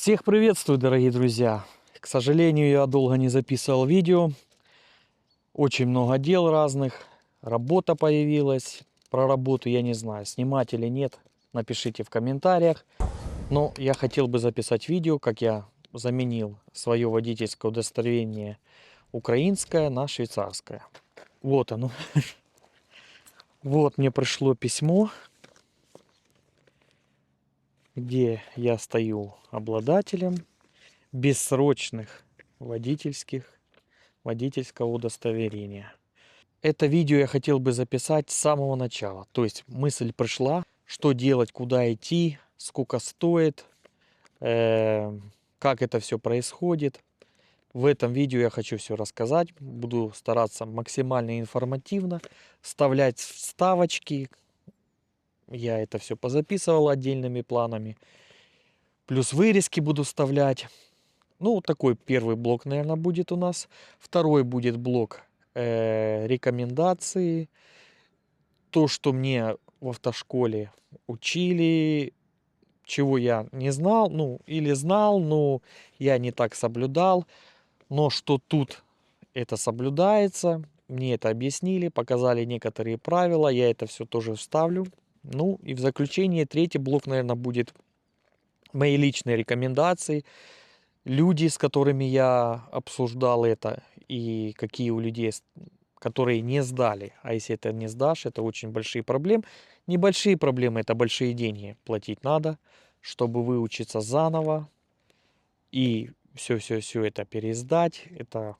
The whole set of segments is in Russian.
Всех приветствую, дорогие друзья! К сожалению, я долго не записывал видео. Очень много дел разных. Работа появилась. Про работу я не знаю, снимать или нет. Напишите в комментариях. Но я хотел бы записать видео, как я заменил свое водительское удостоверение украинское на швейцарское. Вот оно. Вот мне пришло письмо, где я стою обладателем бессрочных водительского удостоверения. Это видео я хотел бы записать с самого начала. То есть мысль пришла, что делать, куда идти, сколько стоит, как это все происходит. В этом видео я хочу все рассказать. Буду стараться максимально информативно вставлять вставочки. Я это все позаписывал отдельными планами. Плюс вырезки буду вставлять. Ну, такой первый блок, наверное, будет у нас. Второй будет блок рекомендации. То, что мне в автошколе учили, чего я не знал, ну, или знал, но я не так соблюдал. Но что тут это соблюдается, мне это объяснили, показали некоторые правила, я это все тоже вставлю. Ну, и в заключение третий блок, наверное, будет мои личные рекомендации. Люди, с которыми я обсуждал это, и какие у людей, которые не сдали. А если это не сдашь, это очень большие проблемы. Небольшие проблемы, это большие деньги платить надо, чтобы выучиться заново и все это пересдать. Это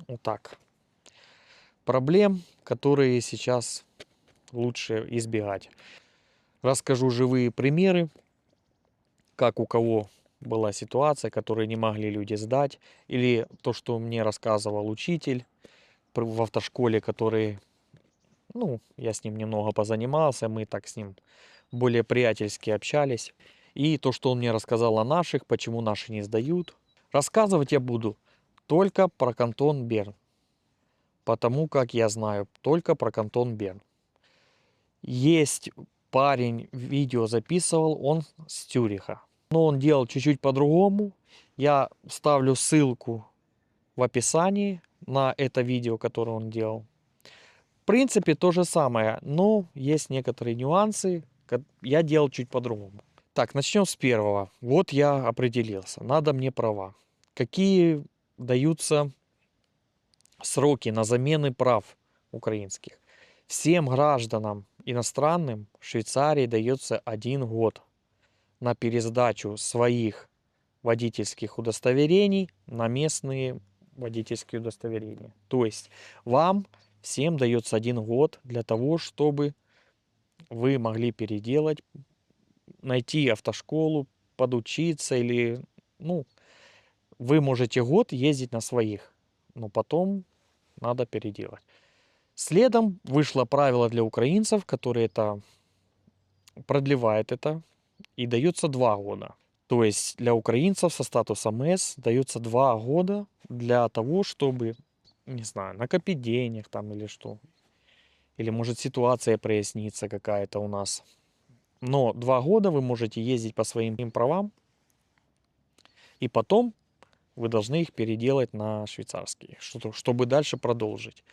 вот так. Проблем, которые сейчас лучше избегать. Расскажу живые примеры, как у кого была ситуация, которые не могли люди сдать, или то, что мне рассказывал учитель в автошколе, который, ну, я с ним немного позанимался, мы так с ним более приятельски общались. И то, что он мне рассказал о наших, почему наши не сдают. Рассказывать я буду только про кантон Берн, потому как я знаю только про кантон Берн. Есть парень, видео записывал, он с Цюриха. Но он делал чуть-чуть по-другому. Я вставлю ссылку в описании на это видео, которое он делал. В принципе, то же самое, но есть некоторые нюансы. Я делал чуть по-другому. Так, начнем с первого. Вот я определился. Надо мне права. Какие даются сроки на замены прав украинских? Всем гражданам иностранным в Швейцарии дается 1 год на пересдачу своих водительских удостоверений на местные водительские удостоверения. То есть вам всем дается 1 год для того, чтобы вы могли переделать, найти автошколу, подучиться или, ну, вы можете год ездить на своих, но потом надо переделать. Следом вышло правило для украинцев, которое это продлевает это, и дается 2 года. То есть для украинцев со статусом С дается 2 года для того, чтобы, не знаю, накопить денег там или что. Или может ситуация прояснится какая-то у нас. Но 2 года вы можете ездить по своим правам, и потом вы должны их переделать на швейцарские, чтобы дальше продолжить.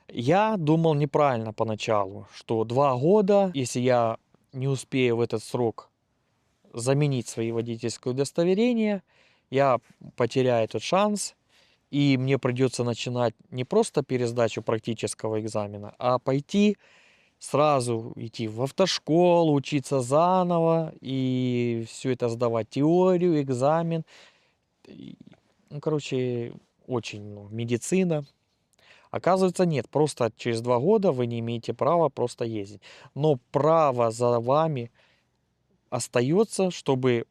Я думал неправильно поначалу, что 2 года, если я не успею в этот срок заменить свои водительские удостоверения, я потеряю этот шанс, и мне придется начинать не просто пересдачу практического экзамена, а пойти сразу идти в автошколу, учиться заново и все это сдавать, теорию, экзамен. Ну, короче, очень, ну, медицина. Оказывается, нет, просто через 2 года вы не имеете права просто ездить. Но право за вами остается, чтобы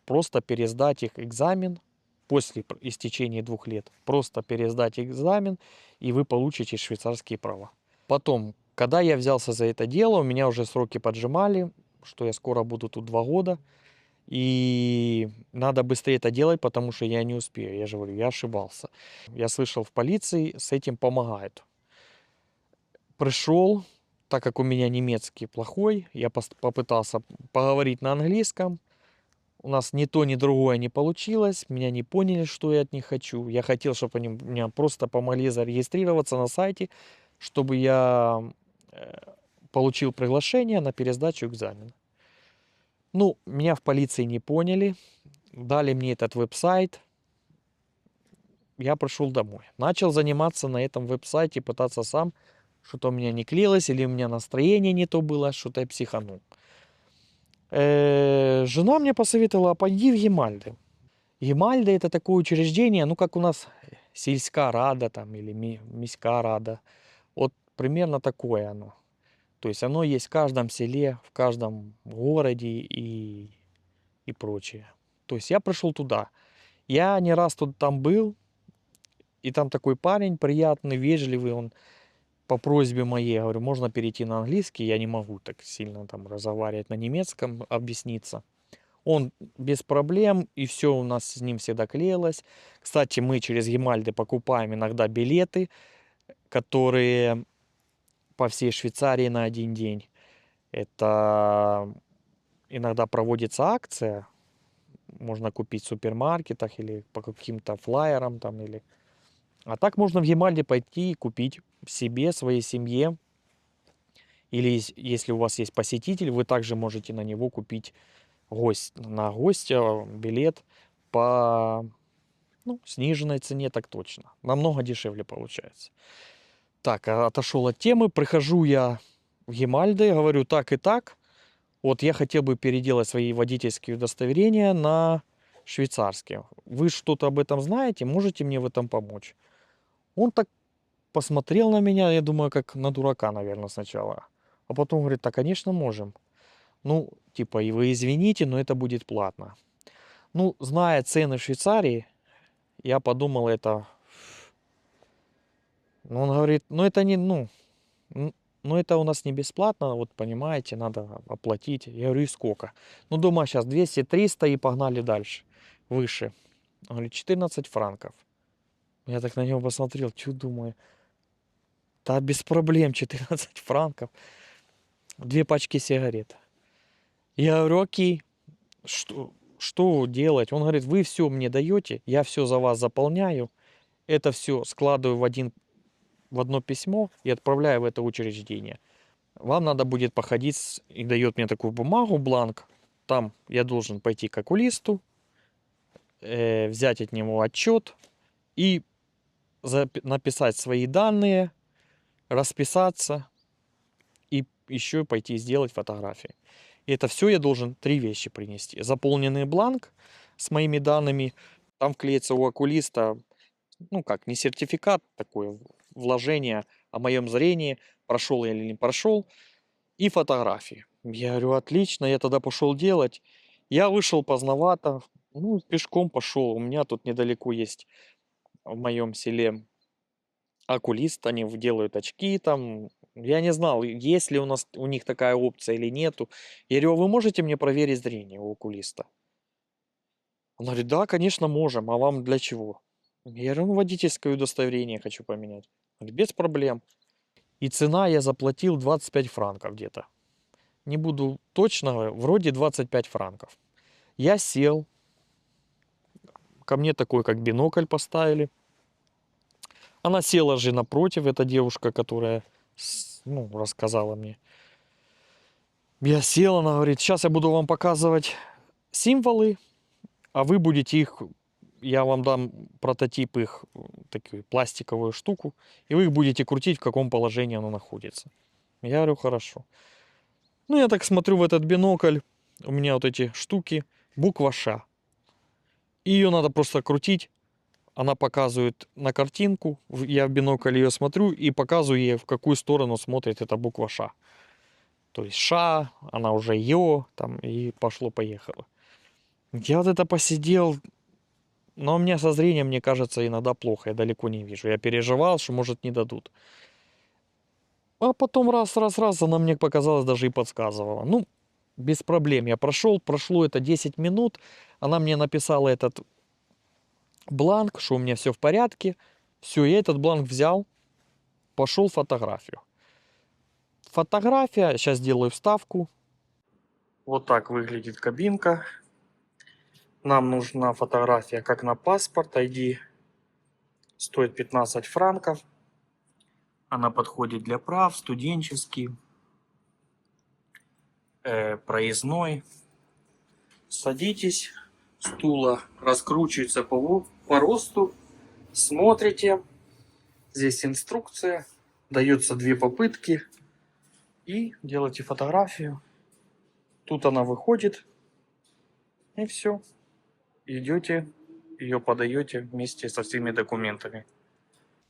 просто пересдать их экзамен после истечения 2 лет. Просто пересдать экзамен, и вы получите швейцарские права. Потом, когда я взялся за это дело, у меня уже сроки поджимали, что я скоро буду тут 2 года. И надо быстрее это делать, потому что я не успею. Я же говорю, я ошибался. Я слышал в полиции, с этим помогают. Пришел, так как у меня немецкий плохой, я попытался поговорить на английском. У нас ни то, ни другое не получилось. Меня не поняли, что я от них хочу. Я хотел, чтобы они меня просто помогли зарегистрироваться на сайте, чтобы я э, получил приглашение на пересдачу экзамена. Ну, меня в полиции не поняли. Дали мне этот веб-сайт. Я пришел домой. Начал заниматься на этом веб-сайте, пытаться сам. Что-то у меня не клеилось, или у меня настроение не то было, что-то я психанул. Жена мне посоветовала, пойди в Гемальды. Гемальды это такое учреждение, ну как у нас сельская рада там или міська рада. Вот примерно такое оно. То есть оно есть в каждом селе, в каждом городе и прочее. То есть я пришел туда. Я не раз тут там был, и там такой парень приятный, вежливый, он по просьбе моей, говорю, можно перейти на английский, я не могу так сильно там разговаривать на немецком, объясниться. Он без проблем, и все у нас с ним всегда клеилось. Кстати, мы через Гемальды покупаем иногда билеты, которые по всей Швейцарии на один день. Это иногда проводится акция, можно купить в супермаркетах или по каким-то флайерам там или. А так можно в Гемальде пойти и купить себе, своей семье. Или если у вас есть посетитель, вы также можете на него купить на гостя билет по сниженной цене, так точно. Намного дешевле получается. Так, отошел от темы. Прихожу я в Гемальды, говорю так и так. Вот я хотел бы переделать свои водительские удостоверения на швейцарские. Вы что-то об этом знаете? Можете мне в этом помочь? Он так посмотрел на меня, я думаю, как на дурака, наверное, сначала. А потом говорит, да, конечно, можем. Ну, типа, и вы извините, но это будет платно. Ну, зная цены в Швейцарии, я подумал, это. Ну, он говорит, ну это не, ну это у нас не бесплатно, вот понимаете, надо оплатить. Я говорю, и сколько? Ну, думаю, сейчас 200-300 и погнали дальше, выше. Он говорит, 14 франков. Я так на него посмотрел, что думаю, да без проблем 14 франков. 2 пачки сигарет. Я говорю, окей, что делать? Он говорит, вы все мне даете, я все за вас заполняю, это все складываю в одно письмо и отправляю в это учреждение. Вам надо будет походить и дает мне такую бумагу, бланк. Там я должен пойти к окулисту, взять от него отчет и написать свои данные, расписаться и еще пойти сделать фотографии. И это все я должен 3 вещи принести. Заполненный бланк с моими данными. Там вклеится у окулиста, ну как, не сертификат, такое вложение о моем зрении, прошел я или не прошел, и фотографии. Я говорю, отлично, я тогда пошел делать. Я вышел поздновато, ну, пешком пошел. У меня тут недалеко есть в моем селе окулист, они делают очки там. Я не знал, есть ли у них такая опция или нету. Я говорю, а вы можете мне проверить зрение у окулиста? Он говорит, да, конечно, можем. А вам для чего? Я говорю, ну, водительское удостоверение хочу поменять. Он говорит, без проблем. И цена я заплатил 25 франков где-то. Не буду точно, вроде 25 франков. Я сел, ко мне такой как бинокль поставили. Она села же напротив, эта девушка, которая рассказала мне. Я сел, она говорит, сейчас я буду вам показывать символы, а вы будете их, я вам дам прототип их, такую пластиковую штуку, и вы их будете крутить, в каком положении оно находится. Я говорю, хорошо. Ну, я так смотрю в этот бинокль, у меня вот эти штуки, буква Ш. И ее надо просто крутить. Она показывает на картинку, я в бинокль ее смотрю и показываю ей, в какую сторону смотрит эта буква Ш. То есть Ша, она уже Ё, там, и пошло-поехало. Я вот это посидел, но у меня со зрением, мне кажется, иногда плохо, я далеко не вижу. Я переживал, что, может, не дадут. А потом раз, она мне показалось, даже и подсказывала. Ну, без проблем я прошел, прошло это 10 минут, она мне написала этот бланк, что у меня все в порядке. Все, я этот бланк взял, пошел фотографию. Фотография, сейчас делаю вставку. Вот так выглядит кабинка. Нам нужна фотография как на паспорт, ID. Стоит 15 франков. Она подходит для прав, студенческий, проездной. Садитесь, стула раскручивается по росту, смотрите. Здесь инструкция, дается 2 попытки и делаете фотографию. Тут она выходит и все. Идете, ее подаете вместе со всеми документами.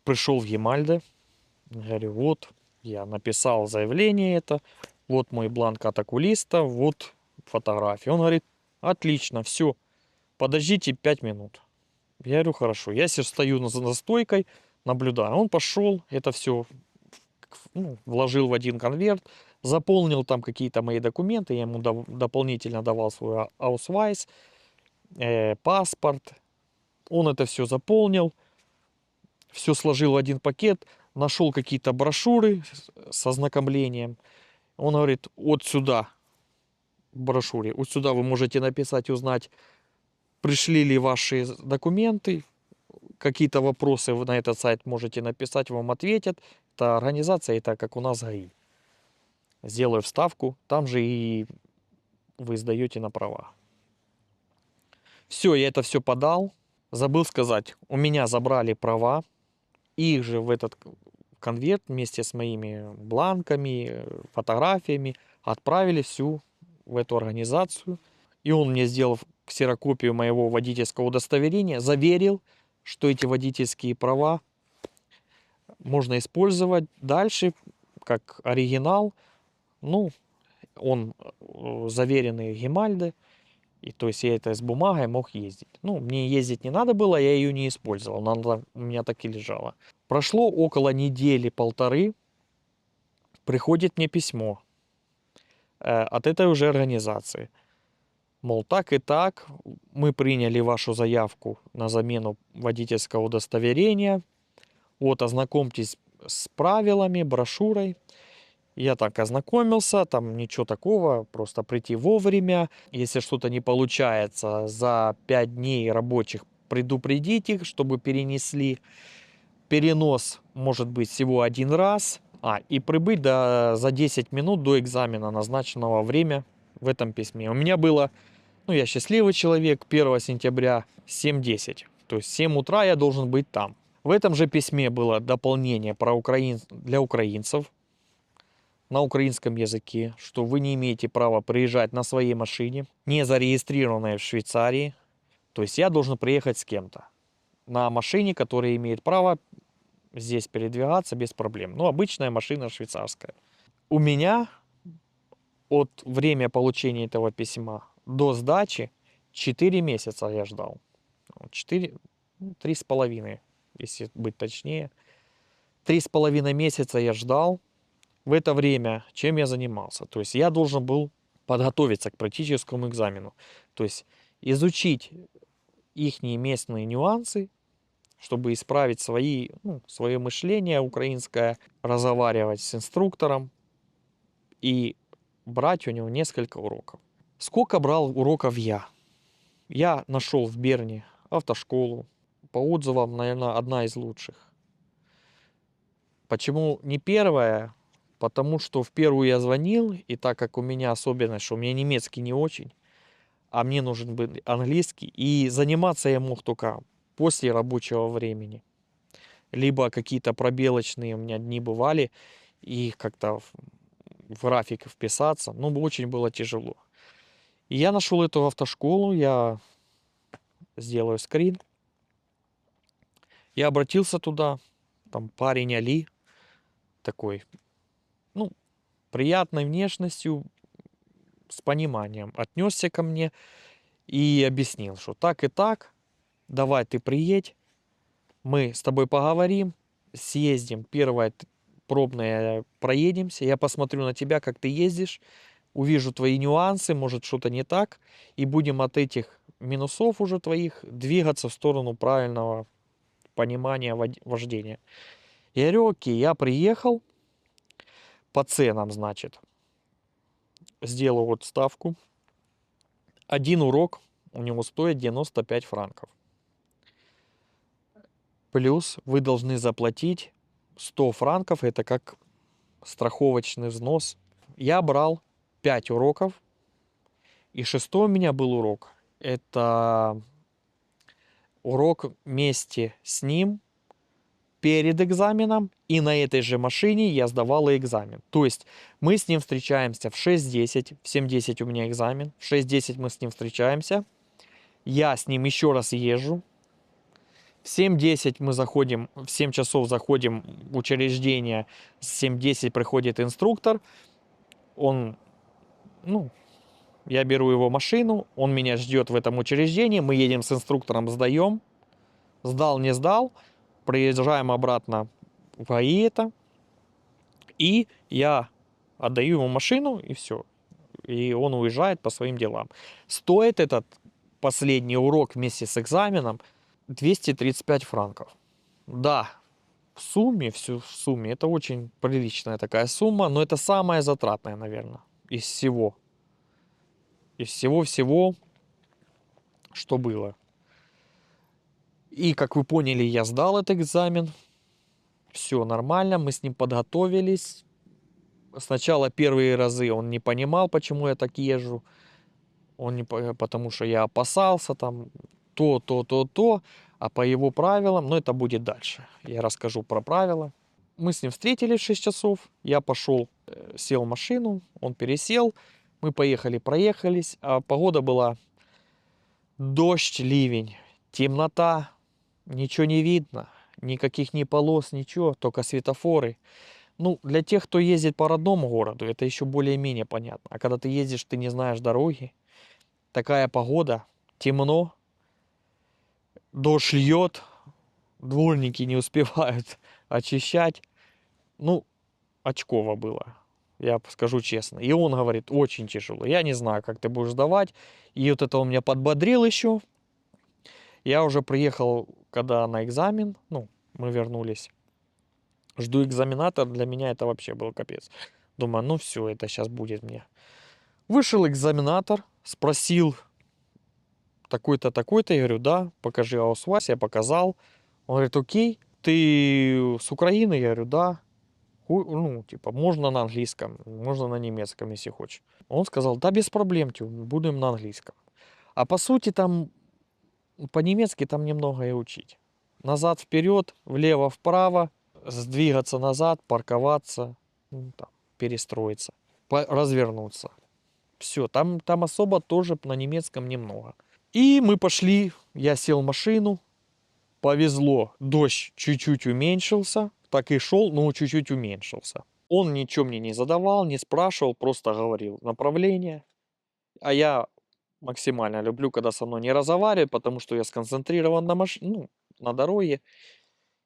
Пришел в Емальде, говорю, вот я написал заявление это, вот мой бланк от окулиста, вот фотография. Он говорит, отлично, все, подождите 5 минут. Я говорю, хорошо. Я сейчас стою за стойкой, наблюдаю. Он пошел, это все вложил в один конверт, заполнил там какие-то мои документы, я ему дополнительно давал свой аусвайс, паспорт. Он это все заполнил, все сложил в один пакет, нашел какие-то брошюры с ознакомлением. Он говорит, вот сюда в брошюре, вот сюда вы можете написать, узнать, пришли ли ваши документы, какие-то вопросы вы на этот сайт можете написать, вам ответят. Это организация, это как у нас ГАИ. Сделаю вставку, там же и вы сдаете на права. Все, я это все подал. Забыл сказать, у меня забрали права, их же в этот конверт вместе с моими бланками, фотографиями отправили всю в эту организацию. И он мне сделал ксерокопию моего водительского удостоверения, заверил, что эти водительские права можно использовать дальше как оригинал. Ну, он заверенный Гемальде. И то есть я это с бумагой мог ездить. Ну, мне ездить не надо было, я ее не использовал. Она у меня так и лежала. Прошло около недели-полторы. Приходит мне письмо от этой уже организации. Мол, так и так, мы приняли вашу заявку на замену водительского удостоверения. Вот, ознакомьтесь с правилами, брошюрой. Я так ознакомился, там ничего такого, просто прийти вовремя. Если что-то не получается, за 5 дней рабочих предупредить их, чтобы перенесли. Перенос может быть всего один раз. И прибыть за 10 минут до экзамена, назначенного время в этом письме. У меня было, я счастливый человек, 1 сентября 7:10. То есть в 7 утра я должен быть там. В этом же письме было дополнение для украинцев на украинском языке, что вы не имеете права приезжать на своей машине, не зарегистрированной в Швейцарии. То есть я должен приехать с кем-то на машине, которая имеет право здесь передвигаться без проблем. Обычная машина швейцарская. У меня от времени получения этого письма до сдачи 4 месяца я ждал. 4, 3,5, если быть точнее. 3,5 месяца я ждал. В это время чем я занимался? То есть я должен был подготовиться к практическому экзамену. То есть изучить их местные нюансы, чтобы исправить свое мышление украинское, разговаривать с инструктором и брать у него несколько уроков. Сколько брал уроков я? Я нашел в Берне автошколу. По отзывам, наверное, одна из лучших. Почему не первая? Потому что в первую я звонил, и так как у меня особенность, что у меня немецкий не очень, а мне нужен был английский, и заниматься я мог только после рабочего времени. Либо какие-то пробелочные у меня дни бывали, и их как-то в график вписаться, очень было тяжело. И я нашел эту автошколу, я сделаю скрин. Я обратился туда, там парень Али, такой, приятной внешностью, с пониманием отнесся ко мне и объяснил, что так и так, давай ты приедь, мы с тобой поговорим, съездим, первое пробное проедемся, я посмотрю на тебя, как ты ездишь, увижу твои нюансы, может что-то не так, и будем от этих минусов уже твоих двигаться в сторону правильного понимания вождения. Я говорю, окей, я приехал, по ценам, значит, сделал ставку. Один урок у него стоит 95 франков. Плюс вы должны заплатить 100 франков, это как страховочный взнос. Я брал 5 уроков, и шестой у меня был урок. Это урок вместе с ним перед экзаменом, и на этой же машине я сдавал и экзамен. То есть мы с ним встречаемся в 6:10, в 7:10 у меня экзамен, в 6:10 мы с ним встречаемся, я с ним еще раз езжу, в 7:10 мы заходим, в 7 часов заходим в учреждение, в 7:10 приходит инструктор, он, ну, я беру его машину, он меня ждет в этом учреждении, мы едем с инструктором, сдаем, сдал, не сдал, приезжаем обратно в АИ-то, и я отдаю ему машину, и все. И он уезжает по своим делам. Стоит этот последний урок вместе с экзаменом 235 франков. Да, в сумме, в сумме, это очень приличная такая сумма, но это самая затратная, наверное, из всего. Из всего-всего, что было. И, как вы поняли, я сдал этот экзамен. Все нормально, мы с ним подготовились. Сначала первые разы он не понимал, почему я так езжу. Он не, потому что я опасался там то. А по его правилам, но это будет дальше. Я расскажу про правила. Мы с ним встретились в 6 часов. Я пошел, сел в машину, он пересел. Мы поехали, проехались. А погода была дождь, ливень, темнота, ничего не видно. Никаких ни полос, ничего, только светофоры. Ну, для тех, кто ездит по родному городу, это еще более-менее понятно. А когда ты ездишь, ты не знаешь дороги, такая погода, темно, дождь льет, дворники не успевают очищать. Ну, очково было, я скажу честно. И он говорит, очень тяжело. Я не знаю, как ты будешь сдавать. И вот это он меня подбодрил еще. Я уже приехал, когда на экзамен, ну, мы вернулись. Жду экзаменатор, для меня это вообще был капец. Думаю, ну все, это сейчас будет мне. Вышел экзаменатор, спросил такой-то, такой-то. Я говорю, да, покажи аусвайс, я показал. Он говорит, окей, ты с Украины? Я говорю, да. Ну, типа, можно на английском, можно на немецком, если хочешь. Он сказал, да, без проблем, тю, будем на английском. А по сути там, по-немецки там немного и учить. Назад, вперед, влево, вправо, сдвигаться назад, парковаться, ну, там, перестроиться, развернуться. Все, там особо тоже на немецком немного. И мы пошли, я сел в машину, повезло, дождь чуть-чуть уменьшился, так и шел, но чуть-чуть уменьшился. Он ничего мне не задавал, не спрашивал, просто говорил направление. А я максимально люблю, когда со мной не разговаривают, потому что я сконцентрирован на ну, на дороге.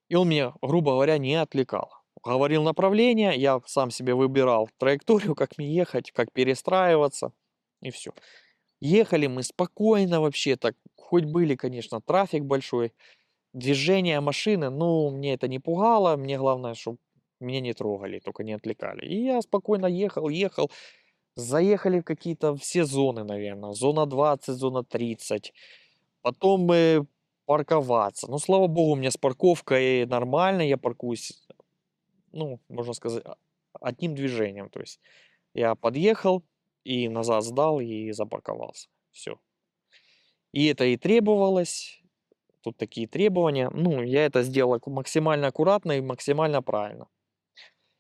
И он меня, грубо говоря, не отвлекал. Говорил направление, я сам себе выбирал траекторию, как мне ехать, как перестраиваться, и все. Ехали мы спокойно вообще, так, хоть были, конечно, трафик большой, движение машины, ну, мне это не пугало, мне главное, чтобы меня не трогали, только не отвлекали. И я спокойно ехал, заехали в какие-то все зоны, наверное, зона 20, зона 30, потом мы парковаться. Ну, слава богу, у меня с парковкой нормально, я паркуюсь, ну, можно сказать, одним движением, то есть я подъехал и назад сдал и запарковался, все. И это и требовалось. Тут такие требования. Ну, я это сделал максимально аккуратно и максимально правильно.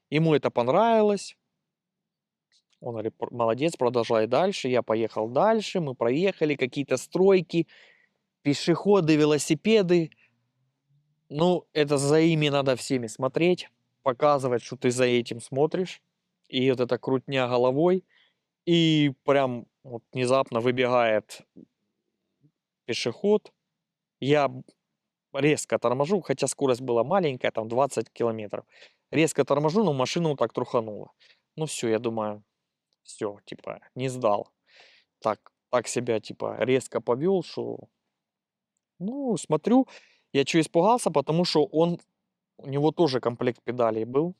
Ему это понравилось. Он говорит, молодец, продолжай дальше. Я поехал дальше, мы проехали какие-то стройки, пешеходы, велосипеды. Ну, это за ими надо всеми смотреть, показывать, что ты за этим смотришь. И вот эта крутня головой. И прям вот внезапно выбегает пешеход. Я резко торможу, хотя скорость была маленькая, там 20 километров. Резко торможу, но машину так трухануло. Ну все, я думаю, все, типа, не сдал. Так себя, типа, резко повел, что... Ну, смотрю, я что испугался, потому что у него тоже комплект педалей был.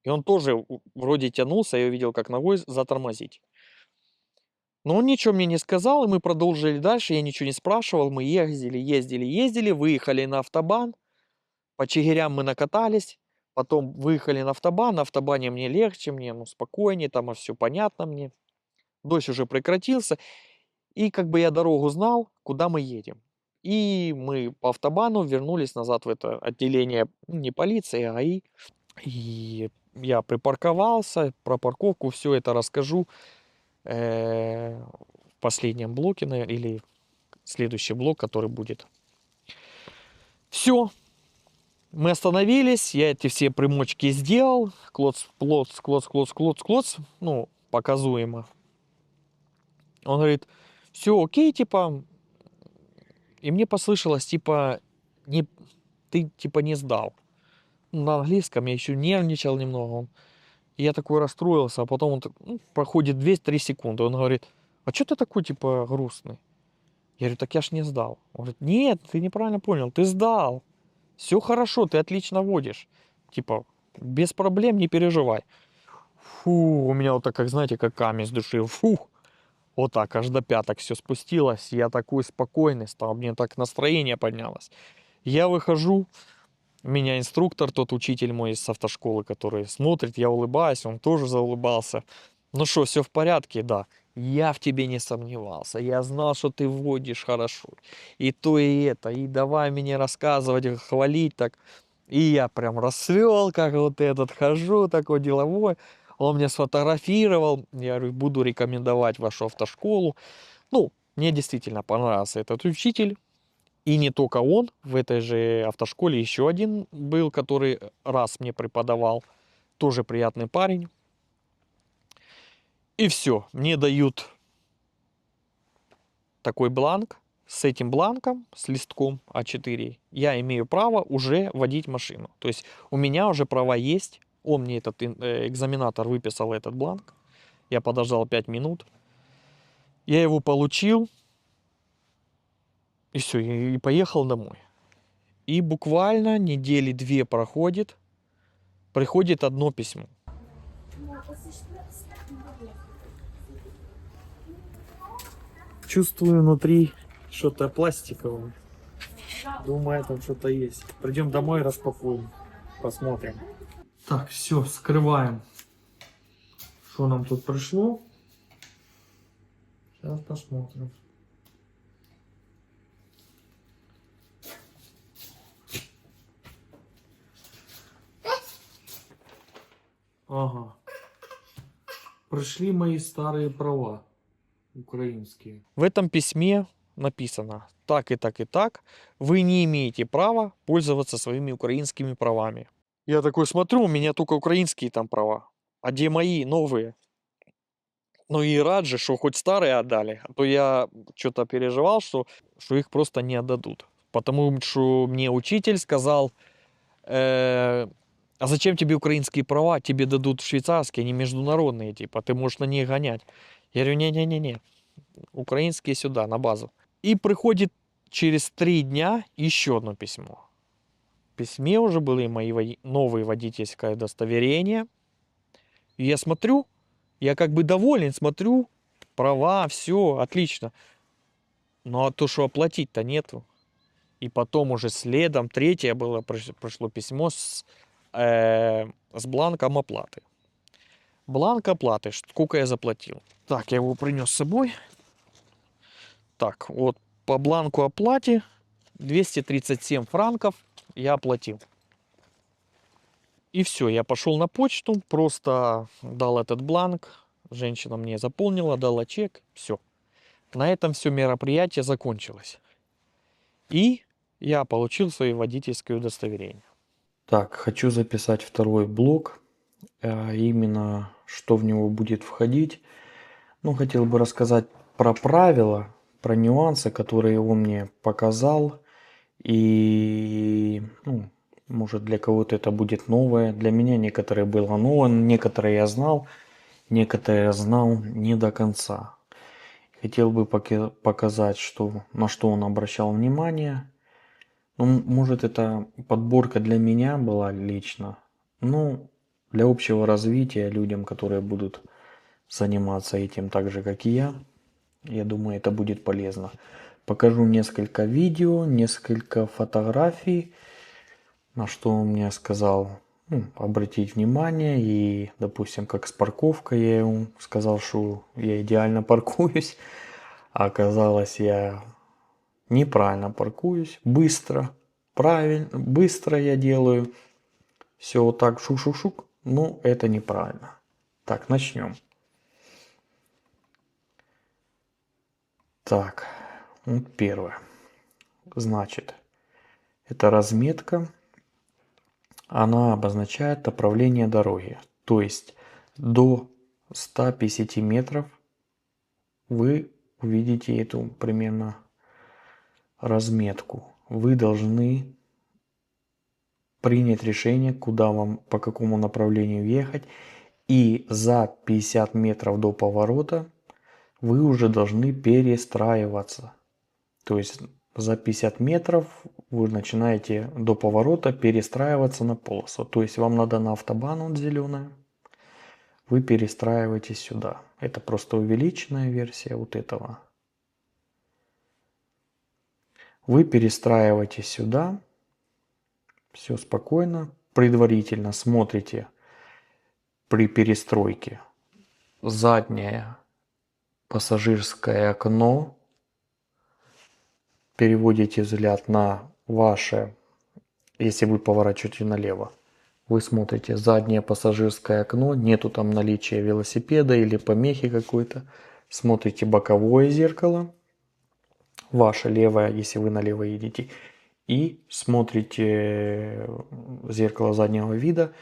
И он тоже вроде тянулся, я увидел, как ногой затормозить. Но он ничего мне не сказал, и мы продолжили дальше. Я ничего не спрашивал. Мы ездили, выехали на автобан. По Чигирям мы накатались. Потом выехали на автобан. На автобане мне легче, мне спокойнее, там все понятно мне. Дождь уже прекратился. И как бы я дорогу знал, куда мы едем. И мы по автобану вернулись назад в это отделение, не полиции, а ГАИ. И я припарковался, про парковку все это расскажу в последнем блоке, или следующий блок, который будет. Все, мы остановились, я эти все примочки сделал, клоц, ну, показуемо. Он говорит, все окей, типа, и мне послышалось, типа, не, ты, типа, не сдал. На английском я еще нервничал немного. И я такой расстроился, а потом проходит 2-3 секунды, он говорит, а что ты такой, типа, грустный? Я говорю, так я ж не сдал. Он говорит, нет, ты неправильно понял, ты сдал. Все хорошо, ты отлично водишь. Типа, без проблем, не переживай. Фу, у меня вот так, как, знаете, как камень с души. Фух, вот так, аж до пяток все спустилось. Я такой спокойный стал, мне так настроение поднялось. Я выхожу, меня инструктор, тот учитель мой из автошколы, который смотрит, я улыбаюсь, он тоже заулыбался. Ну что, все в порядке? Да. Я в тебе не сомневался. Я знал, что ты водишь хорошо. И то, и это. И давай мне рассказывать, хвалить так. И я прям расцвел, как вот этот, хожу такой деловой. Он мне сфотографировал. Я говорю, буду рекомендовать вашу автошколу. Ну, мне действительно понравился этот учитель. И не только он, в этой же автошколе еще один был, который раз мне преподавал. Тоже приятный парень. И все, мне дают такой бланк. С этим бланком, с листком А4, я имею право уже водить машину. То есть у меня уже права есть. Он мне, этот экзаменатор, выписал этот бланк. Я подождал 5 минут. Я его получил. И все, и поехал домой. И буквально недели 2 проходит. Приходит одно письмо. Чувствую внутри что-то пластиковое. Думаю, там что-то есть. Придем домой, распакуем. Посмотрим. Так, все, скрываем. Что нам тут пришло? Сейчас посмотрим. Ага. Пришли мои старые права украинские. В этом письме написано так и так и так. Вы не имеете права пользоваться своими украинскими правами. Я такой смотрю, у меня только украинские там права. А где мои новые? Ну и рад же, что хоть старые отдали. А то я что-то переживал, что их просто не отдадут. Потому что мне учитель сказал, а зачем тебе украинские права? Тебе дадут швейцарские, они международные, типа, ты можешь на них гонять. Я говорю, не-не-не-не, украинские сюда, на базу. И приходит через 3 дня еще одно письмо. В письме уже были мои новые водительское удостоверение. И я смотрю, я как бы доволен, смотрю, права, все, отлично. Но то, что оплатить-то нету. И потом уже следом, третье было, пришло письмо с бланком оплаты. Бланк оплаты, сколько я заплатил. Так, я его принес с собой. Так, вот по бланку оплате 237 франков я оплатил. И все, я пошел на почту, просто дал этот бланк. Женщина мне заполнила, дала чек, все. На этом все мероприятие закончилось. И я получил свое водительское удостоверение. Так, хочу записать второй блок, именно что в него будет входить. Ну, хотел бы рассказать про правила, про нюансы, которые он мне показал. И, ну, может, для кого-то это будет новое. Для меня некоторые было новое, некоторые я знал, некоторые я знал не до конца. Хотел бы показать, на что он обращал внимание. Ну, может, это подборка для меня была лично. Ну, для общего развития людям, которые будут заниматься этим так же, как и я. Я думаю, это будет полезно. Покажу несколько видео, несколько фотографий, на что он мне сказал обратить внимание. И, допустим, как с парковкой, я ему сказал, что я идеально паркуюсь. А оказалось, я неправильно паркуюсь, быстро, правильно, быстро я делаю. Все вот так шук-шук-шук. Ну, это неправильно. Так, начнем. Так, вот первое. Значит, это разметка. Она обозначает направление дороги. То есть до 150 метров вы увидите эту примерно разметку. Вы должны принять решение, куда вам, по какому направлению ехать. И за 50 метров до поворота вы уже должны перестраиваться. То есть за 50 метров вы начинаете до поворота перестраиваться на полосу. То есть вам надо на автобан, вот зеленая, вы перестраиваетесь сюда. Это просто увеличенная версия вот этого. Вы перестраиваетесь сюда. Все спокойно. Предварительно смотрите при перестройке заднее пассажирское окно. Переводите взгляд на ваше, если вы поворачиваете налево. Вы смотрите заднее пассажирское окно, нету там наличия велосипеда или помехи какой-то. Смотрите боковое зеркало, ваше левое, если вы налево едете. И смотрите зеркало заднего вида.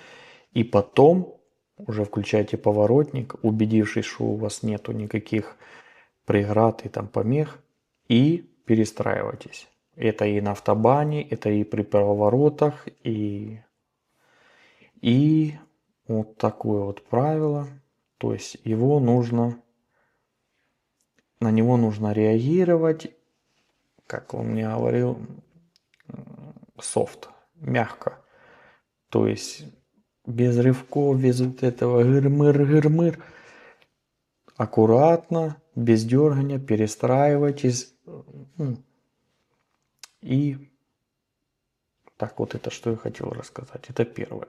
И потом уже включаете поворотник, убедившись, что у вас нету никаких преград и там помех. И перестраивайтесь. Это и на автобане, это и при поворотах, и вот такое вот правило. То есть на него нужно реагировать, как он мне говорил, софт, мягко. То есть без рывков, без вот этого гыр-мыр, аккуратно, без дергания, перестраивайтесь. И так, вот это что я хотел рассказать. Это первое.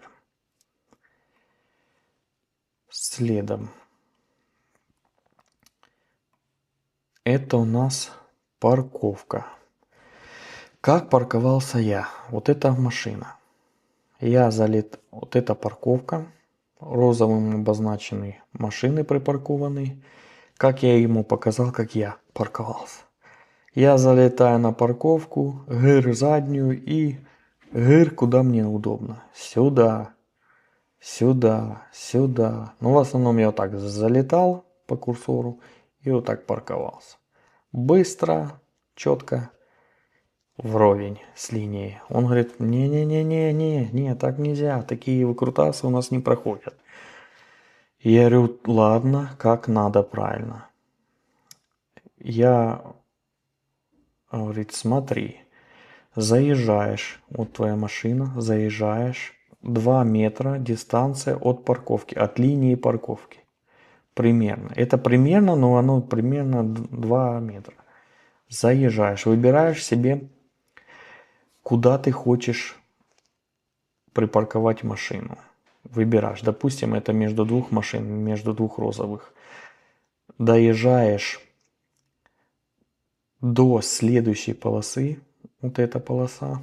Следом. Это у нас парковка. Как парковался я? Вот эта машина. Вот эта парковка. Розовым обозначены машины припаркованные. Как я ему показал, как я парковался. Я залетаю на парковку, гыр заднюю и гыр куда мне удобно. Сюда, сюда, сюда. Ну, в основном я вот так залетал по курсору и вот так парковался. Быстро, четко, вровень с линией. Он говорит, не, так нельзя, такие выкрутасы у нас не проходят. Я говорю, ладно, как надо правильно. Говорит, смотри, заезжаешь, вот твоя машина, заезжаешь, 2 метра дистанция от парковки, от линии парковки. Примерно. Это примерно, но оно примерно 2 метра. Заезжаешь, выбираешь себе, куда ты хочешь припарковать машину. Выбираешь. Допустим, это между двух машин, между двух розовых. Доезжаешь до следующей полосы. Вот эта полоса.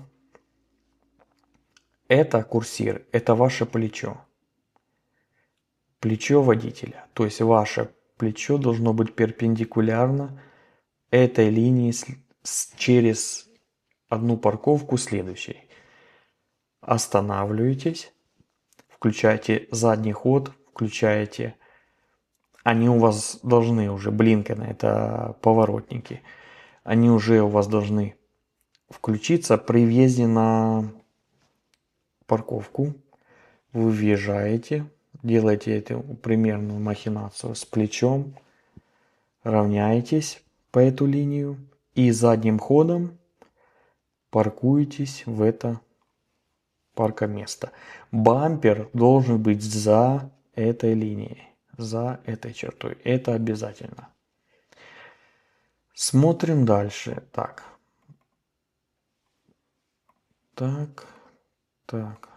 Это курсир, это ваше плечо. Плечо водителя. То есть ваше плечо должно быть перпендикулярно этой линии через одну парковку следующей. Останавливаетесь, включаете задний ход, включаете. Они у вас должны уже, Блинкены, это поворотники. Они уже у вас должны включиться при въезде на парковку. Вы въезжаете, делаете эту примерную махинацию с плечом, равняетесь по эту линию и задним ходом паркуетесь в это паркоместо. Бампер должен быть за этой линией, за этой чертой. Это обязательно. Смотрим дальше. Так. Так. Так.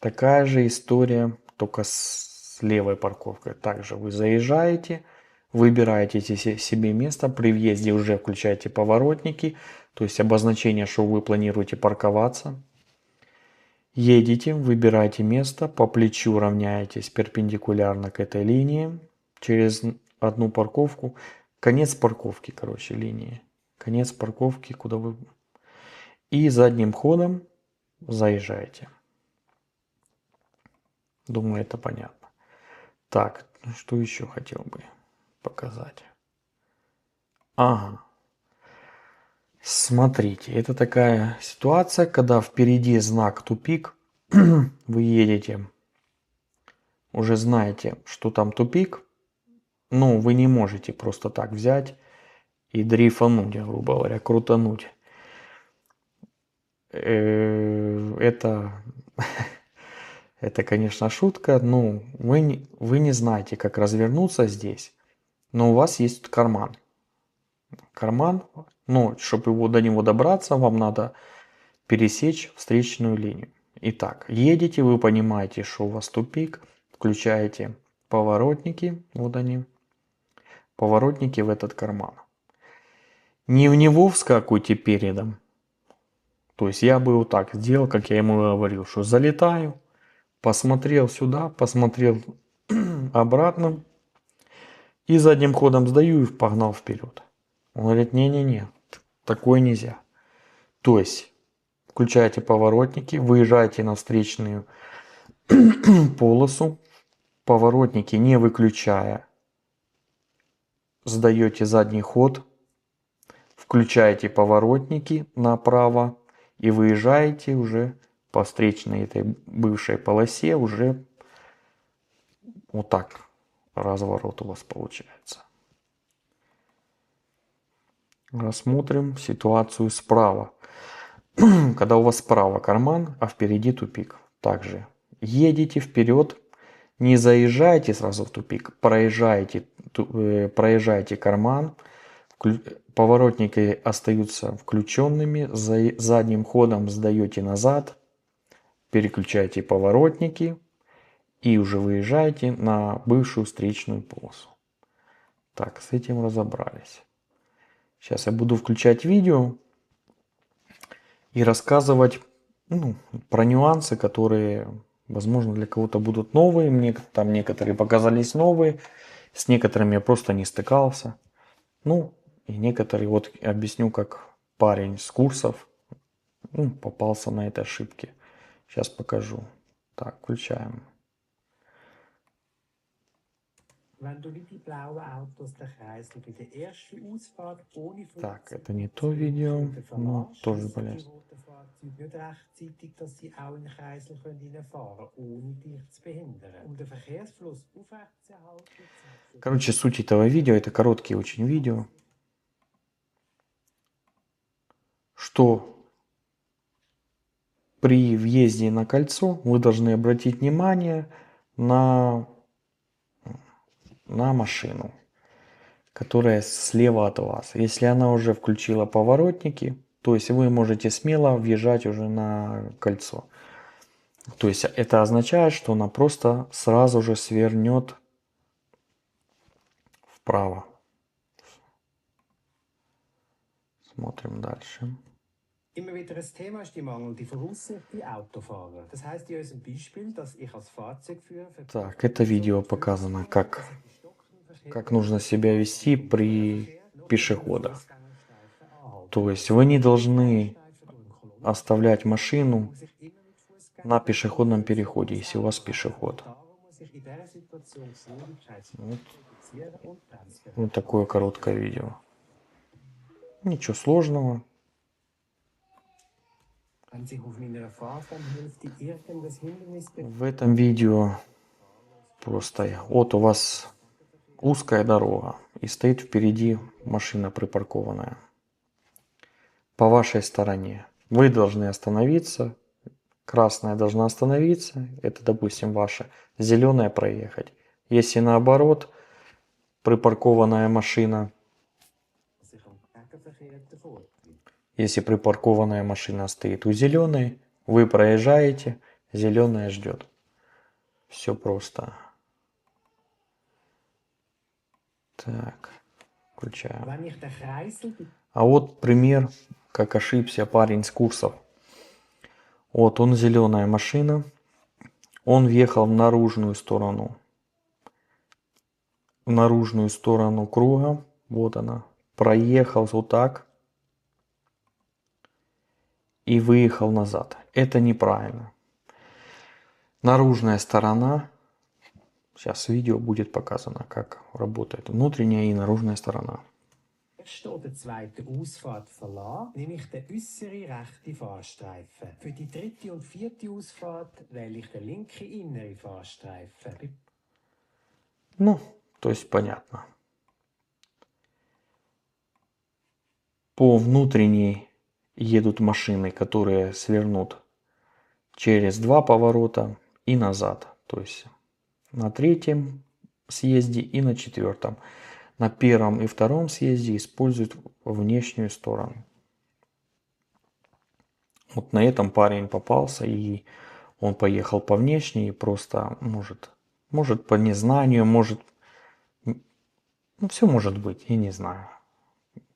Такая же история, только с левой парковкой. Также вы заезжаете, выбираете себе место, при въезде уже включаете поворотники, то есть обозначение, что вы планируете парковаться. Едете, выбираете место, по плечу равняетесь перпендикулярно к этой линии, через одну парковку, конец парковки, короче, линии. Конец парковки, куда вы... И задним ходом заезжаете. Думаю, это понятно. Так, что еще хотел бы показать? Ага. Смотрите, это такая ситуация, когда впереди знак тупик, вы едете, уже знаете, что там тупик, но вы не можете просто так взять и дрейфануть, грубо говоря, крутануть. Это, это, конечно, шутка, но вы не знаете, как развернуться здесь, но у вас есть карман. Карман, но чтобы до него добраться, вам надо пересечь встречную линию. Итак, едете, вы понимаете, что у вас тупик, включаете поворотники, вот они, поворотники в этот карман. Не в него вскакивайте передом. То есть я бы вот так сделал, как я ему говорил, что залетаю, посмотрел сюда, посмотрел обратно и задним ходом сдаю и погнал вперед. Он говорит, не-не-не, такое нельзя. То есть включаете поворотники, выезжаете на встречную полосу, поворотники не выключая, сдаете задний ход, включаете поворотники направо и выезжаете уже по встречной этой бывшей полосе, уже вот так разворот у вас получается. Рассмотрим ситуацию справа. Когда у вас справа карман, а впереди тупик. Также едете вперед, не заезжайте сразу в тупик, проезжаете карман, поворотники остаются включенными, задним ходом сдаете назад, переключаете поворотники и уже выезжаете на бывшую встречную полосу. Так, с этим разобрались. Сейчас я буду включать видео и рассказывать про нюансы, которые, возможно, для кого-то будут новые. Мне там некоторые показались новые, с некоторыми я просто не стыкался. И некоторые, вот объясню, как парень с курсов попался на этой ошибке. Сейчас покажу. Так, включаем. Так, это не то видео, но тоже, блядь. Короче, суть этого видео, это короткие очень видео, что при въезде на кольцо вы должны обратить внимание на машину, которая слева от вас. Если она уже включила поворотники, то есть вы можете смело въезжать уже на кольцо. То есть это означает, что она просто сразу же свернет вправо. Смотрим дальше. Immer wieder ein Thema ist die mangelnde Voraussicht bei Autofahrern. Das heißt in unserem Beispiel, dass ich als Fahrzeugführer... Так, это видео показано, как нужно себя вести при пешеходах. То есть вы не должны оставлять машину на пешеходном переходе, если у вас пешеход. Вот такое короткое видео. Ничего сложного. В этом видео просто вот у вас узкая дорога и стоит впереди машина припаркованная. По вашей стороне. Вы должны остановиться. Красная должна остановиться. Это, допустим, ваша. Зеленая проехать. Если наоборот, припаркованная машина der Vortritt. Если припаркованная машина стоит у зеленой, вы проезжаете, зеленая ждет. Все просто. Так, включаем. Wenn ich den Kreisel А вот пример, как ошибся парень с курсов. Вот он, зеленая машина. Он въехал в наружную сторону круга. Вот она. Проехал вот так. И выехал назад. Это неправильно. Наружная сторона. Сейчас видео будет показано, как работает внутренняя и наружная сторона. oder der zweiten Ausfahrt verlasse, nehme ich den äußeren rechten Fahrstreifen. Für die dritte und vierte Ausfahrt wähle ich den linken inneren Fahrstreifen. Ну, то есть понятно. По внутренней едут машины, которые свернут через 2 поворота и назад. То есть на 3-м съезде и на 4-м. На 1-м и 2-м съезде используют внешнюю сторону. Вот на этом парень попался, и он поехал по внешней, и просто может по незнанию, может, ну все может быть, я не знаю,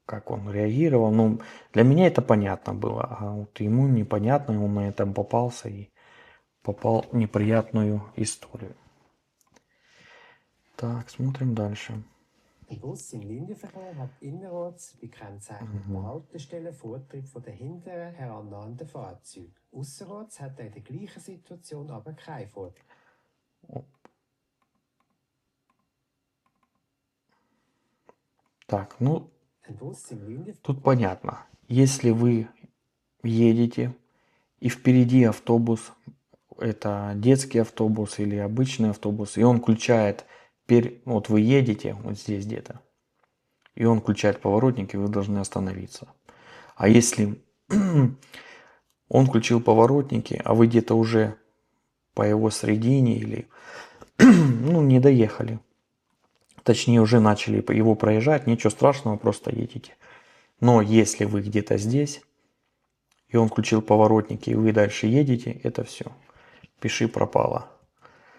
как он реагировал. Но для меня это понятно было, а вот ему непонятно, и он на этом попался и попал в неприятную историю. Так, смотрим дальше. Ein Bus im Linienverkehr hat innerorts bei kennzeichneten Haltestellen Vortritt von den hinteren herannahenden Fahrzeugen. Ausserorts hat er in der gleichen Situation aber keinen Vortritt. Так, ну Ein Bus im Linienverkehr тут понятно. Если вы едете и впереди автобус, это детский автобус или обычный автобус, и он включает, вот вы едете вот здесь где-то, и он включает поворотник, и вы должны остановиться. А если он включил поворотники, а вы где-то уже по его середине или ну, не доехали, точнее уже начали его проезжать, ничего страшного, просто едете. Но если вы где-то здесь, и он включил поворотники, и вы дальше едете, это все. Пиши пропало.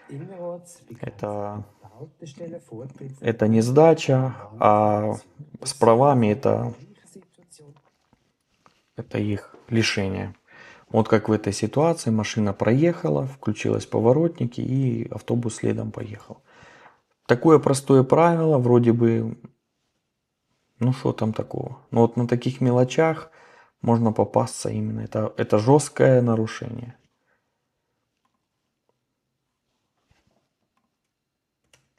innerorts bei Это, kennzeichneten Haltestellen Vortritt von это не сдача, а с правами der gleichen Situation. это их лишение. Вот как в этой ситуации машина проехала, включилась поворотники, и автобус следом поехал. Такое простое правило, вроде бы, ну что там такого. Но вот на таких мелочах можно попасться именно. Это жесткое нарушение.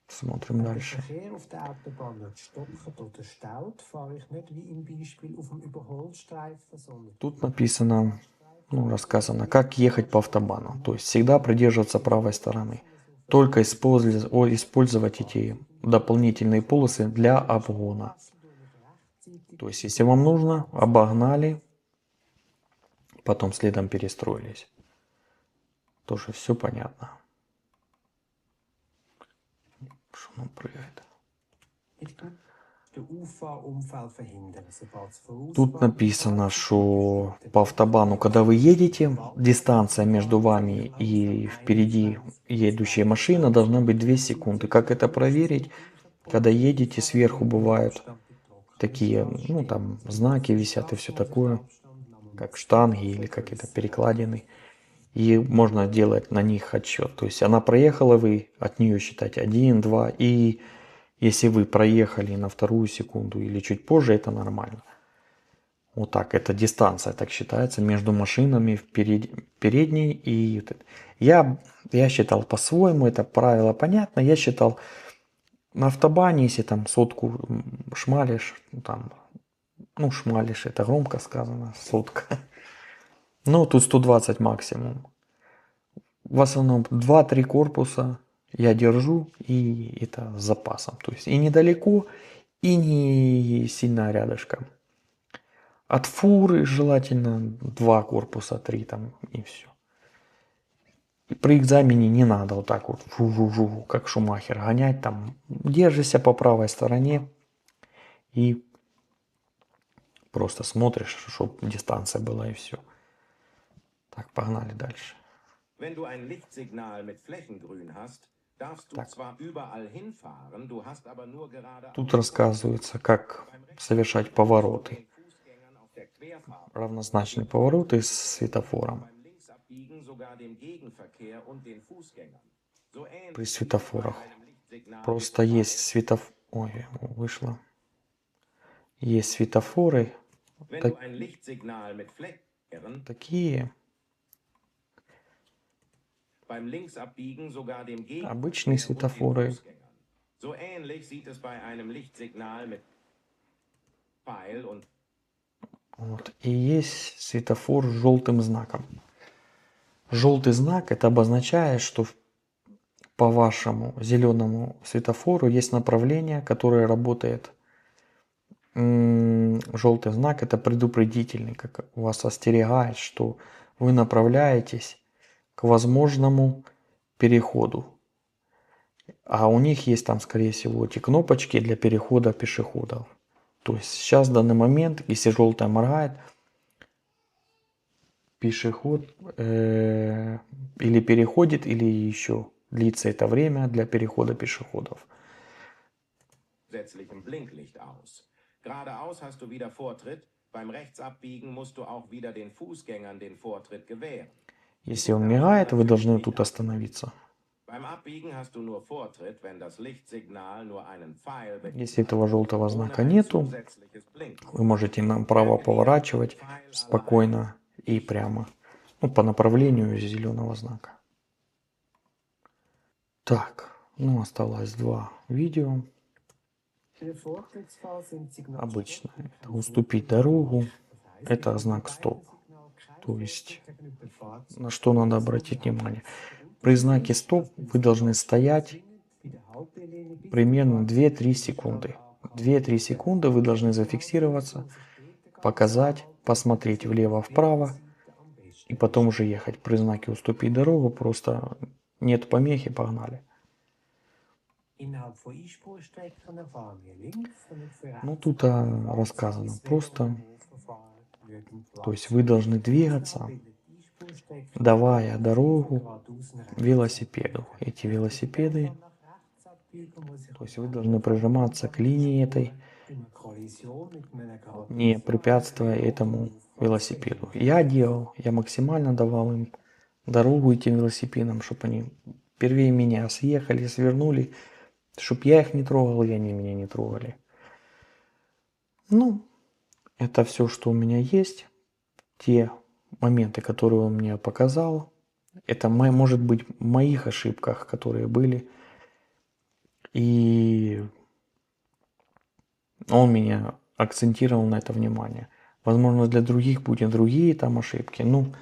Смотрим Wenn der дальше. Verkehr auf der Autobahn nicht stockt oder staut, fahre ich nicht wie im Beispiel auf dem Überholstreifen, sondern Тут написано, ну, рассказано, как ехать по автобану. То есть всегда придерживаться правой стороны. Только использовать эти дополнительные полосы для обгона. То есть если вам нужно, обогнали, потом следом перестроились. Тоже все понятно. Что нам прыгает? den Auffahrunfall verhindern, sobald es voraus Тут написано, что по автобану, когда вы едете, дистанция между вами и впереди едущая машина должна быть 2 секунды. Как это проверить? Когда едете, сверху бывают такие, ну там знаки висят и все такое, как штанги или какие-то перекладины. И можно делать на них отсчет. То есть она проехала, вы от нее считать 1, 2. И если вы проехали на 2 секунду или чуть позже, это нормально. Вот так, это дистанция так считается между машинами передней и... Я считал по-своему, это правило понятно. Я считал на автобане, если там 100 шмалишь, там, ну шмалишь, это громко сказано, 100. Ну, тут 120 максимум. В основном 2-3 корпуса я держу, и это с запасом. То есть и недалеко, и не сильно рядышком. От фуры желательно 2 корпуса, 3 там, и все. И при экзамене не надо вот так вот, фу-фу-фу, как Шумахер, гонять там. Держишься по правой стороне и Просто смотришь, чтобы дистанция была и все. Так, погнали дальше. Wenn du ein Lichtsignal mit Flächengrün hast, darfst du Так. zwar überall hinfahren, du hast aber nur gerade Тут рассказывается, как совершать повороты. Равнозначные повороты с светофором. При светофорах. Просто есть светофор... Ой, вышло. Есть светофоры такие. Обычные светофоры. So ähnlich sieht es bei einem Lichtsignal mit Pfeil und Вот. И есть светофор с желтым знаком. Желтый знак это обозначает, что по вашему зеленому светофору есть направление, которое работает. Желтый знак это предупредительный, как вас остерегает, что вы направляетесь к возможному переходу. А у них есть там, скорее всего, эти кнопочки для перехода пешеходов. То есть сейчас в данный момент, если желтая моргает, пешеход или переходит, или еще длится это время для перехода пешеходов. zusätzlichem Blinklicht aus. Geradeaus hast du wieder Vortritt, beim Rechtsabbiegen musst du auch wieder den Fußgängern den Vortritt gewähren. Если он мигает, вы должны тут остановиться. Beim Abbiegen hast du nur Vortritt, wenn das Lichtsignal nur einen Pfeil Если этого желтого ohne знака ein нету, zusätzliches Blinklicht. вы можете направо поворачивать спокойно и прямо. Ну, по направлению зеленого знака. Так, ну осталось 2 видео. Обычно это уступить дорогу, это знак стоп. То есть на что надо обратить внимание. При знаке стоп вы должны стоять примерно 2-3 секунды. 2-3 секунды вы должны зафиксироваться, показать, посмотреть влево-вправо и потом уже ехать. При знаке уступить дорогу просто нет помехи, погнали. Ну тут рассказано просто, то есть вы должны двигаться, давая дорогу велосипеду. Эти велосипеды, то есть вы должны прижиматься к линии этой, не препятствуя этому велосипеду. Я максимально давал им дорогу этим велосипедам, чтобы они первее меня съехали, свернули, чтобы я их не трогал, и они меня не трогали. Ну, это все, что у меня есть. Те моменты, которые он мне показал, это может быть в моих ошибках, которые были. И он меня акцентировал на это внимание. Возможно, для других будут другие там ошибки. Ну,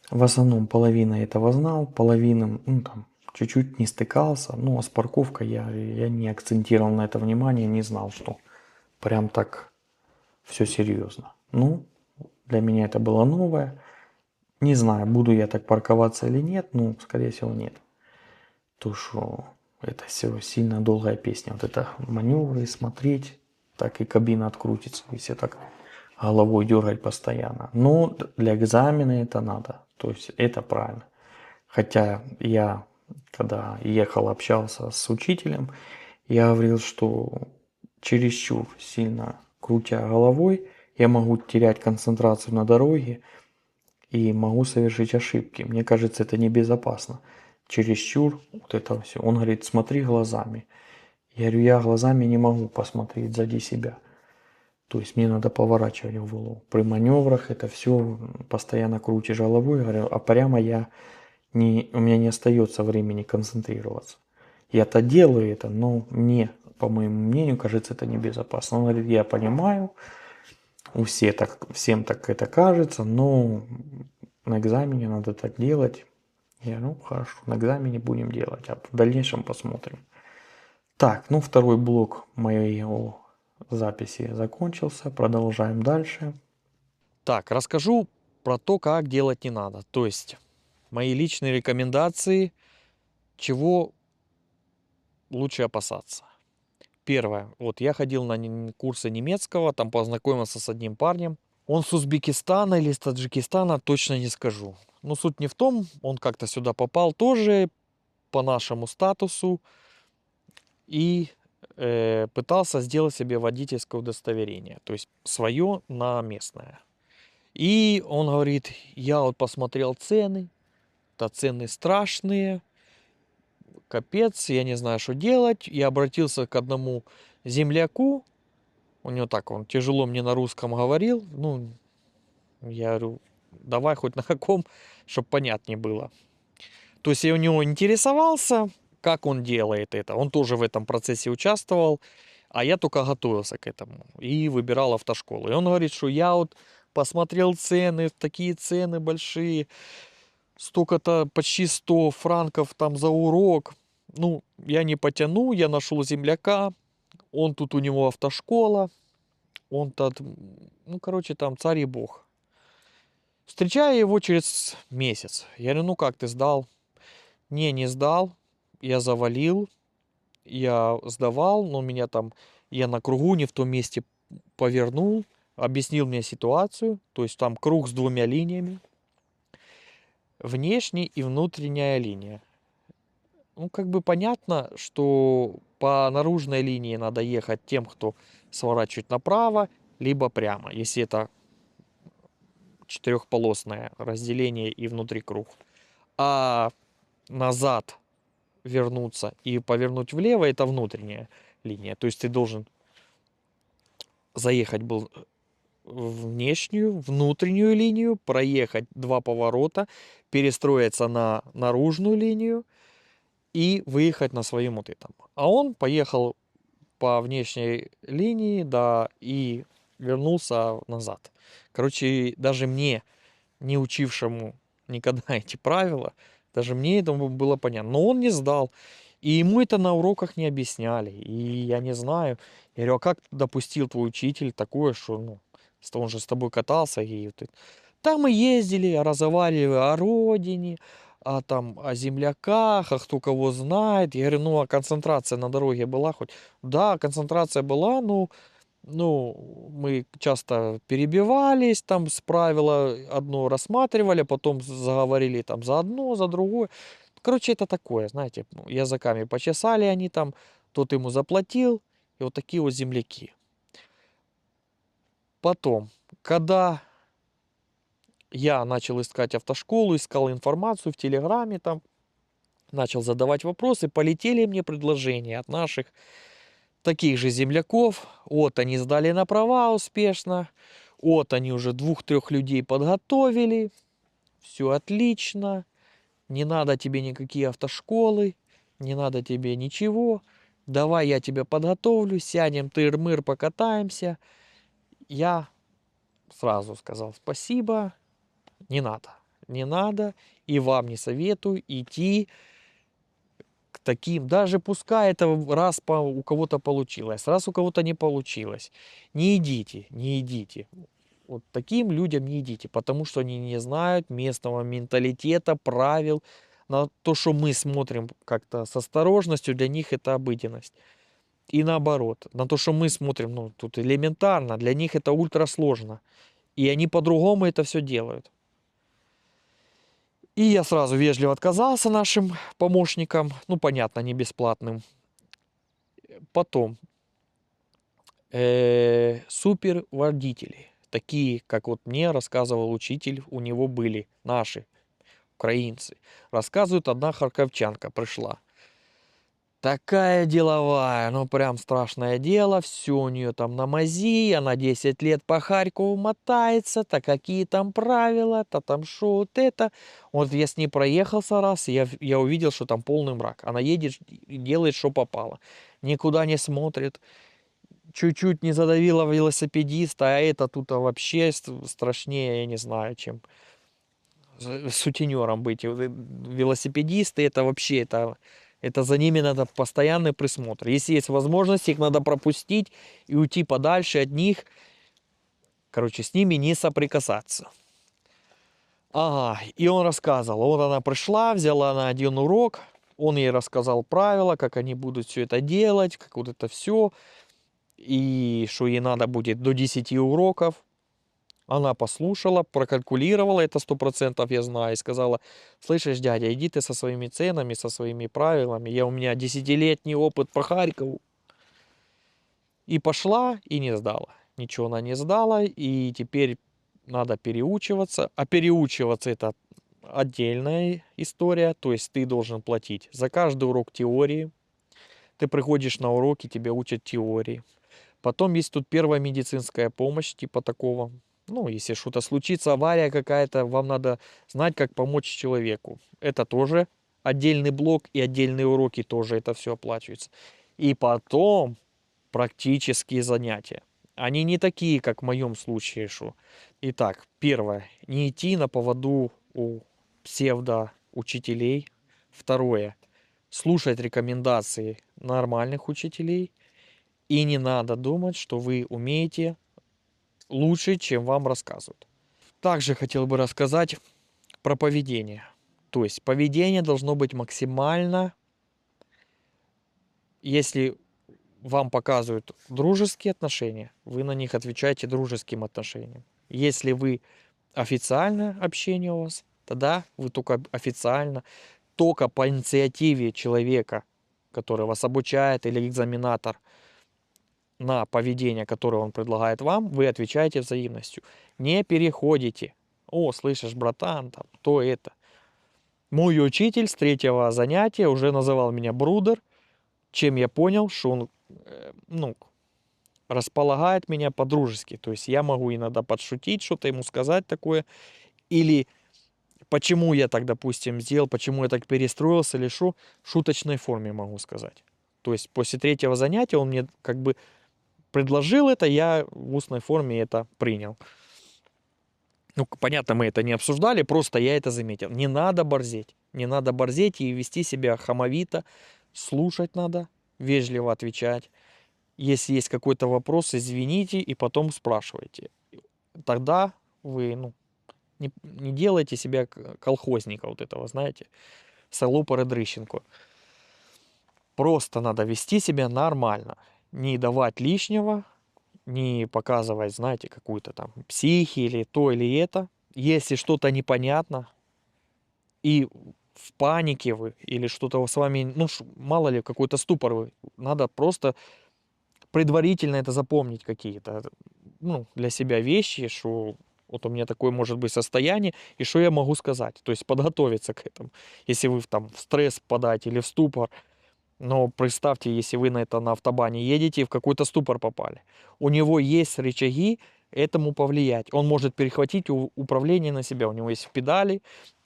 в основном половина этого знал, половина, ну, там, чуть-чуть не стыкался. Ну, а с парковкой я не акцентировал на это внимание, не знал, что прям так все серьезно. Ну, для меня это было новое. Не знаю, буду я так парковаться или нет, ну, скорее всего, нет. То, что это все сильно долгая песня. Вот это маневры, смотреть, так и кабина открутится, если так головой дергать постоянно. Но для экзамена это надо. То есть это правильно. Хотя я, когда ехал, общался с учителем, я говорил, что чересчур сильно крутя головой, я могу терять концентрацию на дороге и могу совершить ошибки. Мне кажется, это небезопасно. Чересчур вот это все. Он говорит, смотри глазами. Я говорю, я глазами не могу посмотреть сзади себя. То есть мне надо поворачивать голову. При маневрах это все постоянно крутишь головой. Говорю, а прямо у меня не остается времени концентрироваться. Я-то делаю это, но мне, по моему мнению, кажется, это небезопасно. Он говорит, я понимаю, всем так это кажется, но на экзамене надо так делать. Я, ну хорошо, на экзамене будем делать, а в дальнейшем посмотрим. Так, ну второй блок моего записи закончился, продолжаем дальше. Так, расскажу про то, как делать не надо. То есть мои личные рекомендации, чего лучше опасаться. первое. Вот я ходил на курсы немецкого, там познакомился с одним парнем. Он с Узбекистана или с Таджикистана, точно не скажу. Но суть не в том, он как-то сюда попал тоже по нашему статусу и пытался сделать себе водительское удостоверение, то есть свое на местное. И он говорит, я вот посмотрел цены, то цены страшные, капец, я не знаю, что делать. Я обратился к одному земляку, у него так, он тяжело мне на русском говорил, ну, я говорю, давай хоть на каком, чтобы понятнее было. То есть я у него интересовался, как он делает это. Он тоже в этом процессе участвовал, а я только готовился к этому и выбирал автошколу. И он говорит, что я вот посмотрел цены, такие цены большие, столько-то, почти 100 франков там за урок. Ну, я не потяну, я нашел земляка, он тут, у него автошкола, он тут, ну, короче, там царь и бог. Встречаю его через месяц. Я говорю, ну как ты сдал? Не сдал, я завалил, я сдавал, но меня там, я на кругу не в том месте повернул, объяснил мне ситуацию, то есть там круг с 2 линиями, внешняя и внутренняя линия. Ну, как бы понятно, что по наружной линии надо ехать тем, кто сворачивает направо, либо прямо, если это четырехполосное разделение и внутри круг. А назад вернуться и повернуть влево, это внутренняя линия. То есть ты должен заехать был в внутреннюю линию, проехать 2 поворота, перестроиться на наружную линию и выехать на своем вот этом. А он поехал по внешней линии, да, и вернулся назад. Короче, даже мне, не учившему никогда эти правила, даже мне это было понятно. Но он не сдал. И ему это на уроках не объясняли. И я не знаю. Я говорю, а как допустил твой учитель такое, что, ну, он же с тобой катался. И вот это. Там мы ездили, разговаривали о родине, о земляках, а кто кого знает. Я говорю, ну, а концентрация на дороге была хоть? Да, концентрация была, ну, мы часто перебивались, там с правила одно рассматривали, потом заговорили там за одно, за другое. Короче, это такое, знаете, языками почесали они там, тот ему заплатил, и вот такие вот земляки. Потом, когда я начал искать автошколу, искал информацию в Телеграме, там, начал задавать вопросы, полетели мне предложения от наших таких же земляков. Вот они сдали на права успешно, вот они уже 2-3 людей подготовили, все отлично, не надо тебе никакие автошколы, не надо тебе ничего, давай я тебя подготовлю, сядем, тыр-мыр, покатаемся. Я сразу сказал спасибо, не надо, и вам не советую идти к таким, даже пускай это раз у кого-то получилось, раз у кого-то не получилось, не идите. Вот таким людям не идите, потому что они не знают местного менталитета, правил. На то, что мы смотрим как-то с осторожностью, для них это обыденность. И наоборот, на то, что мы смотрим, ну, тут элементарно, для них это ультрасложно. И они по-другому это все делают. И я сразу вежливо отказался нашим помощникам, ну, понятно, не бесплатным. Потом, суперводители, такие, как вот мне рассказывал учитель, у него были наши, украинцы. Рассказывают, одна харьковчанка пришла. Такая деловая, ну прям страшное дело, все у нее там на мази, она 10 лет по Харькову мотается, то какие там правила, то там шо вот это. Вот я с ней проехался раз, и я увидел, что там полный мрак. Она едет и делает, что попало. Никуда не смотрит. Чуть-чуть не задавила велосипедиста, а это тут вообще страшнее, я не знаю, чем сутенером быть. Велосипедисты, это вообще, это за ними надо постоянный присмотр. Если есть возможность, их надо пропустить и уйти подальше от них. Короче, с ними не соприкасаться. Ага, и он рассказывал. Вот она пришла, взяла на один урок. Он ей рассказал правила, как они будут все это делать, как вот это все. И что ей надо будет до 10 уроков. Она послушала, прокалькулировала это 100%, я знаю, и сказала: слышишь, дядя, иди ты со своими ценами, со своими правилами, у меня 10-летний опыт по Харькову. И пошла, и не сдала. Ничего она не сдала, и теперь надо переучиваться. А переучиваться — это отдельная история, то есть ты должен платить за каждый урок теории. Ты приходишь на уроки, тебя учат теории. Потом есть тут первая медицинская помощь, типа такого. Ну, если что-то случится, авария какая-то, вам надо знать, как помочь человеку. Это тоже отдельный блок, и отдельные уроки тоже это все оплачивается. И потом практические занятия. Они не такие, как в моем случае. Что. Итак, первое. Не идти на поводу у псевдоучителей. Второе. Слушать рекомендации нормальных учителей. И не надо думать, что вы умеете лучше, чем вам рассказывают. Также хотел бы рассказать про поведение. То есть поведение должно быть максимально, если вам показывают дружеские отношения, вы на них отвечаете дружеским отношением. Если вы официальное общение у вас, тогда вы только официально, только по инициативе человека, который вас обучает, или экзаменатор, на поведение, которое он предлагает вам, вы отвечаете взаимностью. Не переходите. О, слышишь, братан, там, то это. Мой учитель с 3-го занятия уже называл меня брудер, чем я понял, что он располагает меня по-дружески. То есть я могу иногда подшутить, что-то ему сказать такое. Или почему я так, допустим, сделал, почему я так перестроился, или что, в шуточной форме могу сказать. То есть после 3-го занятия он мне как бы предложил это, я в устной форме это принял. Ну, понятно, мы это не обсуждали, просто я это заметил. Не надо борзеть. Не надо борзеть и вести себя хамовито. Слушать надо, вежливо отвечать. Если есть какой-то вопрос, извините и потом спрашивайте. Тогда вы не делайте себя колхозника вот этого, знаете, Солопа Дрыщенко. Просто надо вести себя нормально. Не давать лишнего, не показывать, знаете, какую-то там психи или то, или это. Если что-то непонятно, и в панике вы, или что-то с вами, мало ли, какой-то ступор вы, надо просто предварительно это запомнить какие-то, для себя вещи, что вот у меня такое может быть состояние, и что я могу сказать. То есть подготовиться к этому. Если вы там в стресс впадаете или в ступор, но представьте, если вы на автобане едете и в какой-то ступор попали. У него есть рычаги этому повлиять. Он может перехватить управление на себя. У него есть педали,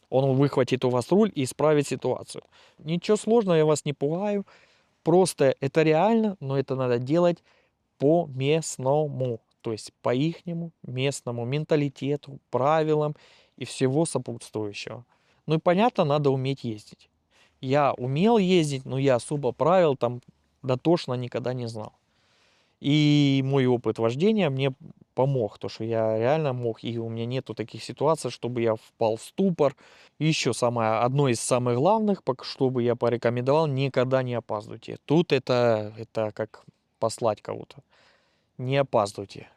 он выхватит у вас руль и исправит ситуацию. Ничего сложного, я вас не пугаю. Просто это реально, но это надо делать по-местному. То есть по ихнему местному менталитету, правилам и всего сопутствующего. Ну и понятно, надо уметь ездить. Я умел ездить, но я особо правил там дотошно никогда не знал. И мой опыт вождения мне помог, то что я реально мог, и у меня нету таких ситуаций, чтобы я впал в ступор. И еще одно из самых главных, чтобы я порекомендовал: никогда не опаздывайте. Тут это как послать кого-то. Не опаздывайте.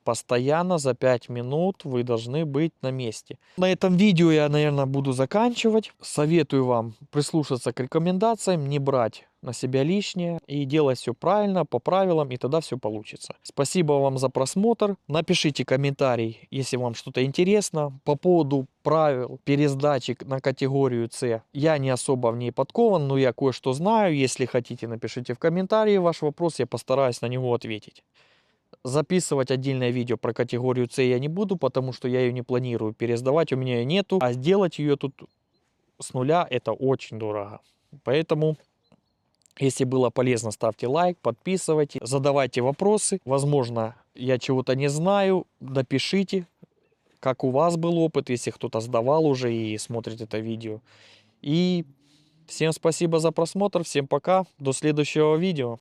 Постоянно за 5 минут вы должны быть на месте. На этом видео я, наверное, буду заканчивать. Советую вам прислушаться к рекомендациям, не брать на себя лишнее и делать все правильно, по правилам, и тогда все получится. Спасибо вам за просмотр. Напишите комментарий, если вам что-то интересно. По поводу правил пересдачи на категорию С. Я не особо в ней подкован, но я кое-что знаю. Если хотите, напишите в комментарии ваш вопрос, я постараюсь на него ответить. Записывать отдельное видео про категорию С я не буду, потому что я ее не планирую пересдавать, у меня ее нету. А сделать ее тут с нуля — это очень дорого. Поэтому, если было полезно, ставьте лайк, подписывайтесь, задавайте вопросы. Возможно, я чего-то не знаю, напишите, как у вас был опыт, если кто-то сдавал уже и смотрит это видео. И всем спасибо за просмотр, всем пока, до следующего видео.